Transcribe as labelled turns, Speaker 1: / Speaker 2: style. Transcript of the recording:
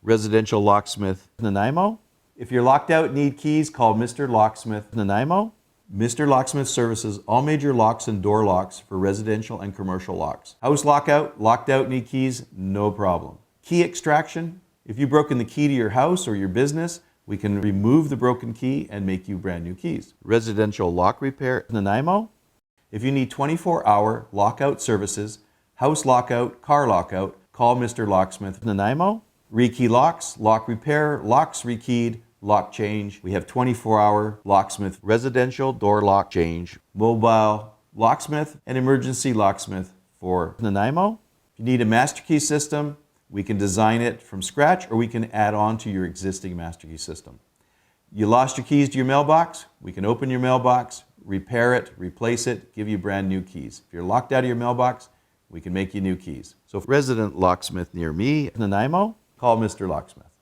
Speaker 1: Residential Locksmith Nanaimo. If you're locked out and need keys, call Mr. Locksmith Nanaimo. Mr. Locksmith services all major locks and door locks for residential and commercial locks. House lockout, locked out, need keys, no problem. Key extraction, if you've broken the key to your house or your business, we can remove the broken key and make you brand new keys. Residential lock repair, Nanaimo. If you need 24-hour lockout services, house lockout, car lockout, call Mr. Locksmith Nanaimo. Rekey Locks, lock repair, locks rekeyed, lock change. We have 24-hour locksmith, residential door lock change, mobile locksmith, and emergency locksmith for Nanaimo. If you need a master key system, we can design it from scratch or we can add on to your existing master key system. You lost your keys to your mailbox, we can open your mailbox, repair it, replace it, give you brand new keys. If you're locked out of your mailbox, we can make you new keys. So resident locksmith near me, Nanaimo, call Mr. Locksmith.